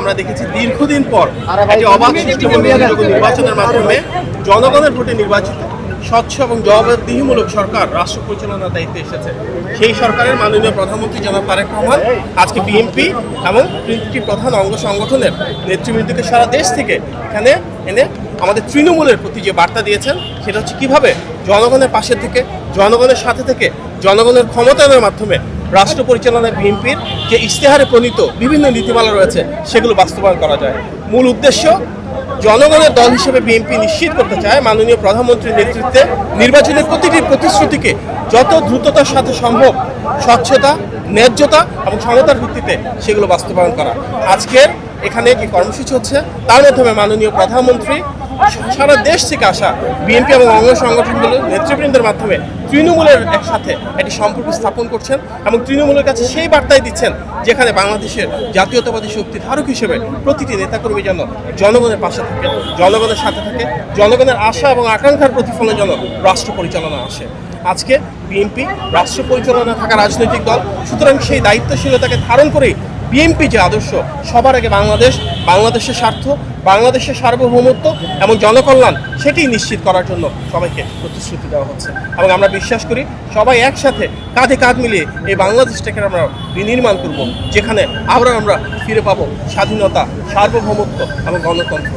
আমরা দেখেছি দীর্ঘদিন পর একটি অবাধ সুষ্ঠু এবং নির্বাচনের মাধ্যমে জনগণের ভোটে নির্বাচিত স্বচ্ছ এবং জবাবদিহিমূলক সরকার রাষ্ট্র পরিচালনার দায়িত্বে এসেছে। সেই সরকারের মাননীয় প্রধানমন্ত্রী জনাব তারেক রহমান আজকে বিএনপি এবং তিনটি প্রধান অঙ্গ সংগঠনের নেতৃবৃন্দকে সারা দেশ থেকে এখানে এনে আমাদের তৃণমূলের প্রতি যে বার্তা দিয়েছেন সেটা হচ্ছে কীভাবে জনগণের পাশে থেকে, জনগণের সাথে থেকে, জনগণের ক্ষমতায়নের মাধ্যমে রাষ্ট্র পরিচালনায় বিএনপির যে ইশতেহারে প্রণীত বিভিন্ন নীতিমালা রয়েছে সেগুলো বাস্তবায়ন করা যায়। মূল উদ্দেশ্য, জনগণের দল হিসেবে বিএনপি নিশ্চিত করতে চায় মাননীয় প্রধানমন্ত্রীর নেতৃত্বে নির্বাচনের প্রতিটি প্রতিশ্রুতিকে যত দ্রুততার সাথে সম্ভব স্বচ্ছতা, ন্যায্যতা এবং সমতার ভিত্তিতে সেগুলো বাস্তবায়ন করা। আজকের এখানে যে কর্মসূচি হচ্ছে তার মাধ্যমে মাননীয় প্রধানমন্ত্রী সারা দেশ থেকে আসা বিএনপি এবং অঙ্গ সংগঠনগুলোর নেতৃবৃন্দের মাধ্যমে তৃণমূলের একসাথে একটি সম্পর্ক স্থাপন করছেন এবং তৃণমূলের কাছে সেই বার্তাই দিচ্ছেন যেখানে বাংলাদেশের জাতীয়তাবাদী শক্তি ধারক হিসেবে প্রতিটি নেতাকর্মী যেন জনগণের পাশে থাকে, জনগণের সাথে থাকে, জনগণের আশা এবং আকাঙ্ক্ষার প্রতিফলনে যেন রাষ্ট্র পরিচালনা আসে। আজকে বিএনপি রাষ্ট্র পরিচালনা থাকা রাজনৈতিক দল, সুতরাং সেই দায়িত্বশীলতাকে ধারণ করেই বিএনপি যে আদর্শ সবার আগে বাংলাদেশের স্বার্থ, বাংলাদেশের সার্বভৌমত্ব এবং জনকল্যাণ সেটি নিশ্চিত করার জন্য সবাইকে প্রতিশ্রুতি দেওয়া হচ্ছে এবং আমরা বিশ্বাস করি সবাই একসাথে কাঁধে কাঁধ মিলিয়ে এই বাংলাদেশটাকে আমরা বিনির্মাণ করব, যেখানে আমরা ফিরে পাবো স্বাধীনতা, সার্বভৌমত্ব এবং গণতন্ত্র।